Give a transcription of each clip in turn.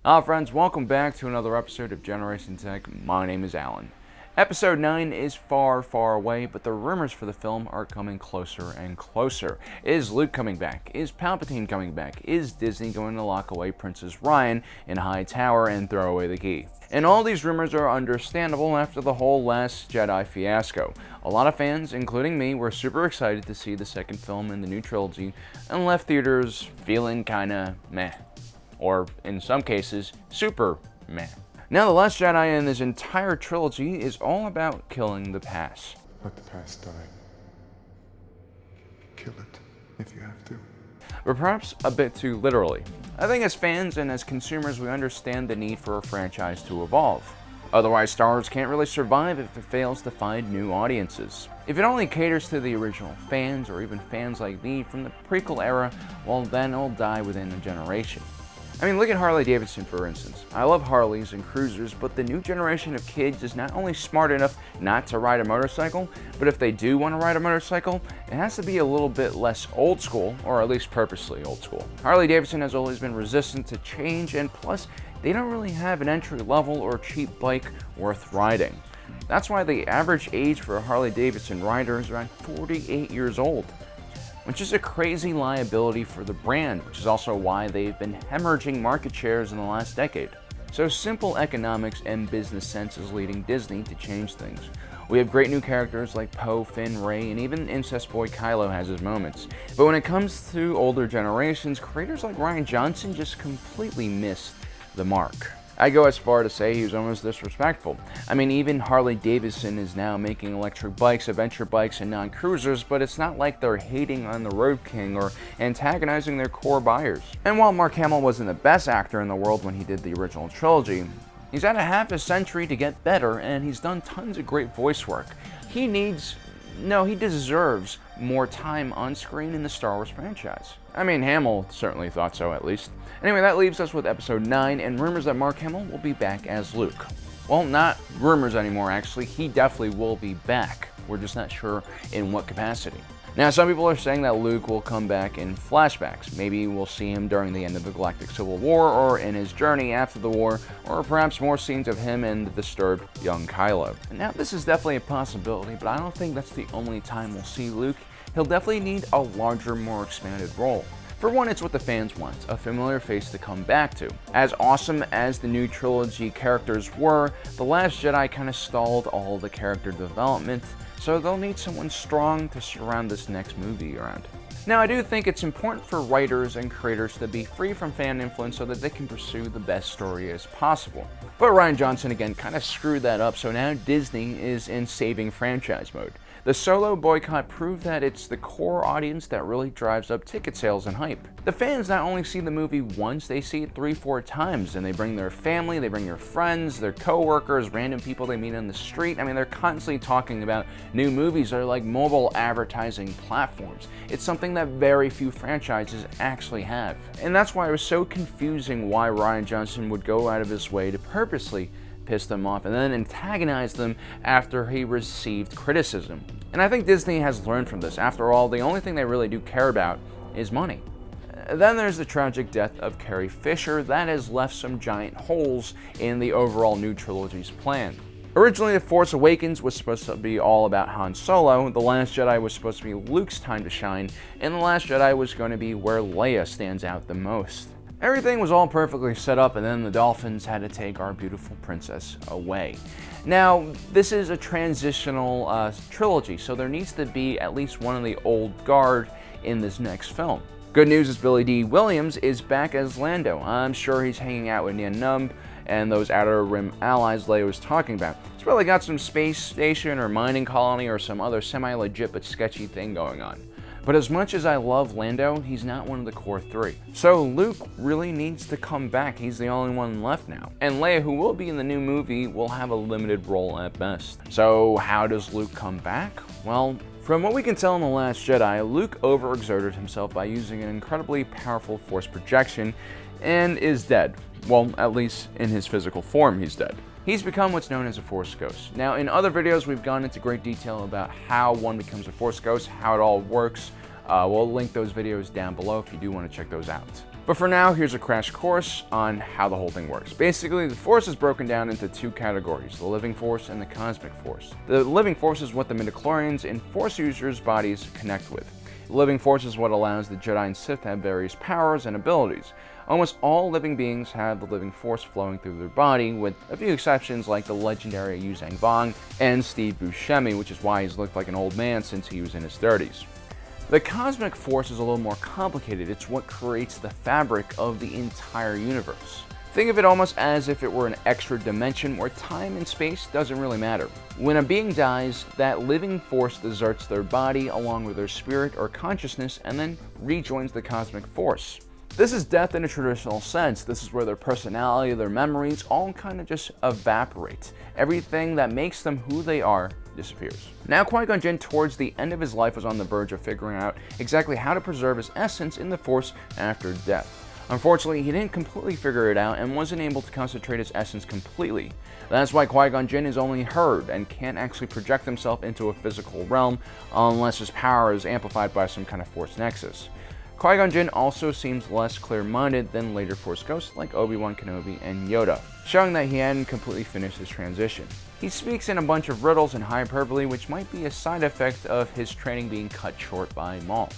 Friends, welcome back to another episode of Generation Tech. My name is Alan. Episode 9 is far, far away, but the rumors for the film are coming closer and closer. Is Luke coming back? Is Palpatine coming back? Is Disney going to lock away Princess Ryan in a high tower and throw away the key? And all these rumors are understandable after the whole Last Jedi fiasco. A lot of fans, including me, were super excited to see the second film in the new trilogy and left theaters feeling kinda meh. Or, in some cases, super meh. Now, The Last Jedi and this entire trilogy is all about killing the past. Let the past die. Kill it, if you have to. But perhaps a bit too literally. I think as fans and as consumers, we understand the need for a franchise to evolve. Otherwise, Star Wars can't really survive if it fails to find new audiences. If it only caters to the original fans, or even fans like me from the prequel era, well, then it'll die within a generation. I mean, look at Harley Davidson, for instance. I love Harleys and cruisers, but the new generation of kids is not only smart enough not to ride a motorcycle, but if they do want to ride a motorcycle, it has to be a little bit less old school, or at least purposely old school. Harley Davidson has always been resistant to change, and plus, they don't really have an entry-level or cheap bike worth riding. That's why the average age for a Harley Davidson rider is around 48 years old. Which is a crazy liability for the brand, which is also why they've been hemorrhaging market shares in the last decade. So simple economics and business sense is leading Disney to change things. We have great new characters like Poe, Finn, Rey, and even incest boy Kylo has his moments. But when it comes to older generations, creators like Rian Johnson just completely missed the mark. I go as far to say he was almost disrespectful. I mean, even Harley Davidson is now making electric bikes, adventure bikes, and non-cruisers, but it's not like they're hating on the Road King or antagonizing their core buyers. And while Mark Hamill wasn't the best actor in the world when he did the original trilogy, he's had a half a century to get better, and he's done tons of great voice work. He deserves more time on screen in the Star Wars franchise. I mean, Hamill certainly thought so, at least. Anyway, that leaves us with episode 9 and rumors that Mark Hamill will be back as Luke. Well, not rumors anymore, actually. He definitely will be back. We're just not sure in what capacity. Now, some people are saying that Luke will come back in flashbacks. Maybe we'll see him during the end of the Galactic Civil War, or in his journey after the war, or perhaps more scenes of him and the disturbed young Kylo. Now, this is definitely a possibility, but I don't think that's the only time we'll see Luke. He'll definitely need a larger, more expanded role. For one, it's what the fans want, a familiar face to come back to. As awesome as the new trilogy characters were, The Last Jedi kind of stalled all the character development, so they'll need someone strong to surround this next movie around. Now, I do think it's important for writers and creators to be free from fan influence so that they can pursue the best story as possible. But Rian Johnson again kind of screwed that up, so now Disney is in saving franchise mode. The Solo boycott proved that it's the core audience that really drives up ticket sales and hype. The fans not only see the movie once, they see it 3-4 times, and they bring their family, they bring their friends, their co-workers, random people they meet on the street. I mean, they're constantly talking about new movies that are like mobile advertising platforms. It's something that very few franchises actually have. And that's why it was so confusing why Rian Johnson would go out of his way to purposely piss them off and then antagonize them after he received criticism. And I think Disney has learned from this. After all, the only thing they really do care about is money. Then there's the tragic death of Carrie Fisher that has left some giant holes in the overall new trilogy's plan. Originally, The Force Awakens was supposed to be all about Han Solo, The Last Jedi was supposed to be Luke's time to shine, and The Last Jedi was going to be where Leia stands out the most. Everything was all perfectly set up, and then the Dolphins had to take our beautiful princess away. Now, this is a transitional trilogy, so there needs to be at least one of the old guard in this next film. Good news is Billy D. Williams is back as Lando. I'm sure he's hanging out with Nien Nunb and those Outer Rim allies Leia was talking about. He's probably got some space station or mining colony or some other semi-legit but sketchy thing going on. But as much as I love Lando, he's not one of the core three. So Luke really needs to come back. He's the only one left now. And Leia, who will be in the new movie, will have a limited role at best. So how does Luke come back? Well, from what we can tell in The Last Jedi, Luke overexerted himself by using an incredibly powerful force projection and is dead. Well, at least in his physical form, he's dead. He's become what's known as a Force Ghost. Now, in other videos, we've gone into great detail about how one becomes a Force Ghost, how it all works. We'll link those videos down below if you do want to check those out. But for now, here's a crash course on how the whole thing works. Basically, the Force is broken down into two categories, the living Force and the cosmic Force. The living Force is what the midichlorians and Force users' bodies connect with. The living Force is what allows the Jedi and Sith to have various powers and abilities. Almost all living beings have the living Force flowing through their body, with a few exceptions like the legendary Yuzang Vong and Steve Buscemi, which is why he's looked like an old man since he was in his 30s. The cosmic Force is a little more complicated. It's what creates the fabric of the entire universe. Think of it almost as if it were an extra dimension where time and space doesn't really matter. When a being dies, that living Force deserts their body along with their spirit or consciousness and then rejoins the cosmic Force. This is death in a traditional sense. This is where their personality, their memories, all kind of just evaporate. Everything that makes them who they are disappears. Now Qui-Gon Jinn, towards the end of his life, was on the verge of figuring out exactly how to preserve his essence in the Force after death. Unfortunately, he didn't completely figure it out and wasn't able to concentrate his essence completely. That's why Qui-Gon Jinn is only heard and can't actually project himself into a physical realm unless his power is amplified by some kind of Force nexus. Qui-Gon Jinn also seems less clear-minded than later Force ghosts like Obi-Wan Kenobi and Yoda, showing that he hadn't completely finished his transition. He speaks in a bunch of riddles and hyperbole, which might be a side effect of his training being cut short by Maul.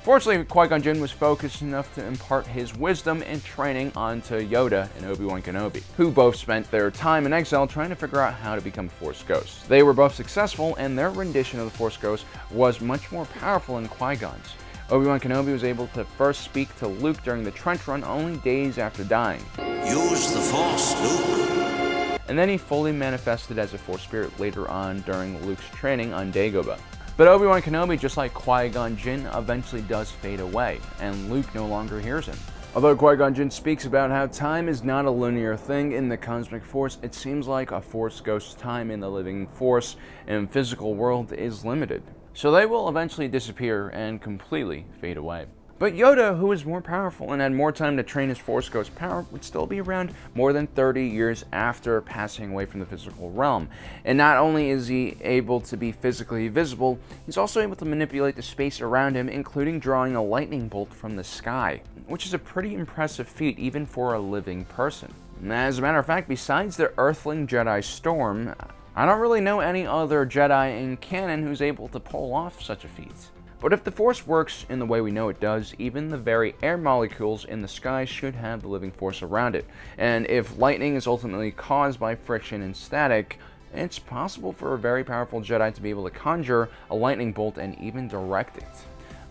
Fortunately, Qui-Gon Jinn was focused enough to impart his wisdom and training onto Yoda and Obi-Wan Kenobi, who both spent their time in exile trying to figure out how to become Force ghosts. They were both successful, and their rendition of the Force ghost was much more powerful than Qui-Gon's. Obi-Wan Kenobi was able to first speak to Luke during the trench run only days after dying. Use the Force, Luke. And then he fully manifested as a Force spirit later on during Luke's training on Dagobah. But Obi-Wan Kenobi, just like Qui-Gon Jinn, eventually does fade away, and Luke no longer hears him. Although Qui-Gon Jinn speaks about how time is not a linear thing in the cosmic Force, it seems like a Force ghost's time in the living Force and physical world is limited. So they will eventually disappear and completely fade away. But Yoda, who is more powerful and had more time to train his Force Ghost power, would still be around more than 30 years after passing away from the physical realm. And not only is he able to be physically visible, he's also able to manipulate the space around him, including drawing a lightning bolt from the sky, which is a pretty impressive feat even for a living person. As a matter of fact, besides the Earthling Jedi Storm, I don't really know any other Jedi in canon who's able to pull off such a feat. But if the Force works in the way we know it does, even the very air molecules in the sky should have the living Force around it. And if lightning is ultimately caused by friction and static, it's possible for a very powerful Jedi to be able to conjure a lightning bolt and even direct it.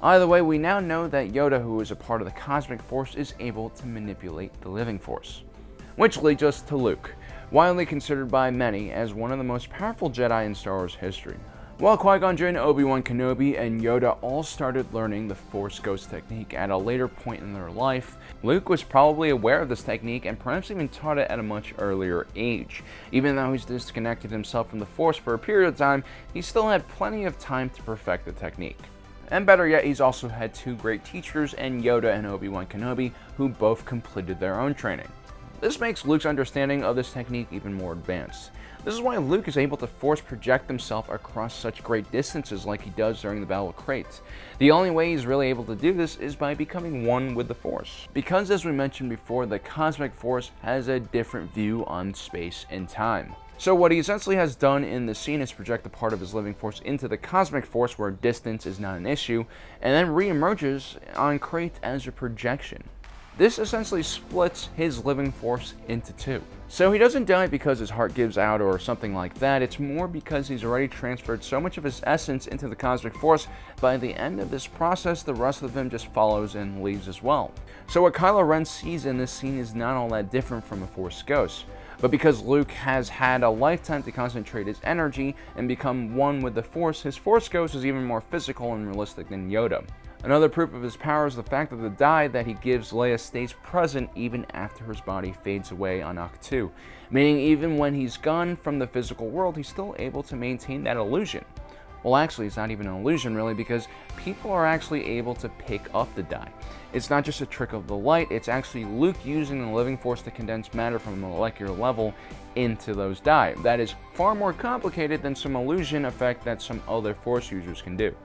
Either way, we now know that Yoda, who is a part of the Cosmic Force, is able to manipulate the living Force. Which leads us to Luke, widely considered by many as one of the most powerful Jedi in Star Wars history. While Qui-Gon Jinn, Obi-Wan Kenobi, and Yoda all started learning the Force Ghost technique at a later point in their life, Luke was probably aware of this technique and perhaps even taught it at a much earlier age. Even though he's disconnected himself from the Force for a period of time, he still had plenty of time to perfect the technique. And better yet, he's also had two great teachers in Yoda and Obi-Wan Kenobi, who both completed their own training. This makes Luke's understanding of this technique even more advanced. This is why Luke is able to Force project himself across such great distances like he does during the Battle of Crate. The only way he's really able to do this is by becoming one with the Force. Because, as we mentioned before, the Cosmic Force has a different view on space and time. So what he essentially has done in the scene is project a part of his living Force into the Cosmic Force where distance is not an issue, and then re-emerges on Crate as a projection. This essentially splits his living Force into two. So he doesn't die because his heart gives out or something like that, it's more because he's already transferred so much of his essence into the Cosmic Force, by the end of this process, the rest of him just follows and leaves as well. So what Kylo Ren sees in this scene is not all that different from a Force Ghost. But because Luke has had a lifetime to concentrate his energy and become one with the Force, his Force Ghost is even more physical and realistic than Yoda. Another proof of his power is the fact that the dye that he gives Leia stays present even after his body fades away on Ahch-To, meaning even when he's gone from the physical world, he's still able to maintain that illusion. Well, actually, it's not even an illusion really, because people are actually able to pick up the dye. It's not just a trick of the light, it's actually Luke using the living Force to condense matter from a molecular level into those dye. That is far more complicated than some illusion effect that some other Force users can do.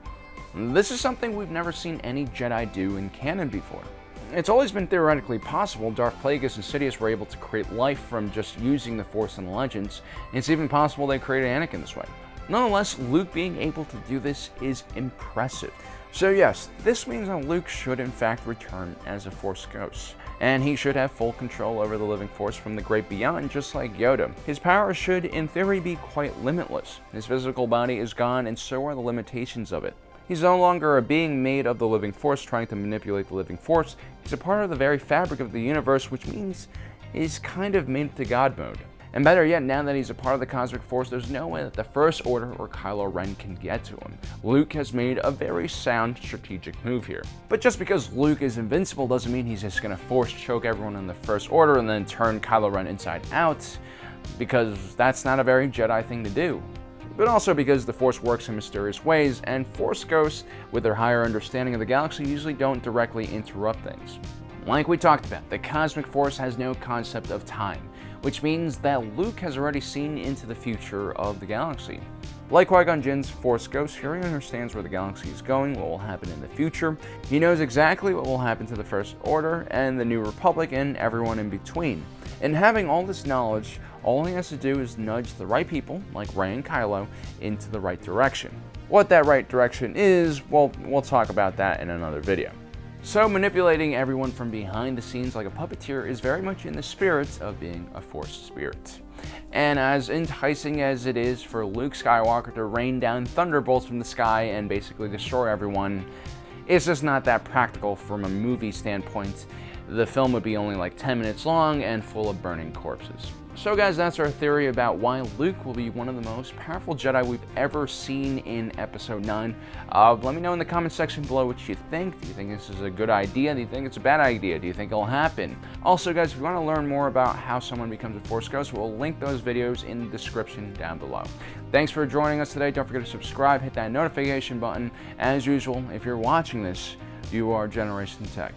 This is something we've never seen any Jedi do in canon before. It's always been theoretically possible Darth Plagueis and Sidious were able to create life from just using the Force in Legends, and it's even possible they created Anakin this way. Nonetheless, Luke being able to do this is impressive. So yes, this means that Luke should in fact return as a Force ghost, and he should have full control over the living Force from the great beyond, just like Yoda. His power should in theory be quite limitless. His physical body is gone, and so are the limitations of it. He's no longer a being made of the living Force trying to manipulate the living Force. He's a part of the very fabric of the universe, which means he's kind of made to God mode. And better yet, now that he's a part of the Cosmic Force, there's no way that the First Order or Kylo Ren can get to him. Luke has made a very sound strategic move here. But just because Luke is invincible doesn't mean he's just gonna force choke everyone in the First Order and then turn Kylo Ren inside out, because that's not a very Jedi thing to do. But also because the Force works in mysterious ways, and Force ghosts, with their higher understanding of the galaxy, usually don't directly interrupt things. Like we talked about, the Cosmic Force has no concept of time, which means that Luke has already seen into the future of the galaxy. Like Qui-Gon Jinn's Force Ghost, he already understands where the galaxy is going, what will happen in the future. He knows exactly what will happen to the First Order and the New Republic and everyone in between. And having all this knowledge, all he has to do is nudge the right people, like Rey and Kylo, into the right direction. What that right direction is, well, we'll talk about that in another video. So manipulating everyone from behind the scenes like a puppeteer is very much in the spirit of being a Force spirit. And as enticing as it is for Luke Skywalker to rain down thunderbolts from the sky and basically destroy everyone, it's just not that practical from a movie standpoint. The film would be only like 10 minutes long and full of burning corpses. So guys, that's our theory about why Luke will be one of the most powerful Jedi we've ever seen in Episode 9. Let me know in the comment section below what you think. Do you think this is a good idea? Do you think it's a bad idea? Do you think it'll happen? Also guys, if you want to learn more about how someone becomes a Force Ghost, we'll link those videos in the description down below. Thanks for joining us today. Don't forget to subscribe, hit that notification button. As usual, if you're watching this, you are Generation Tech.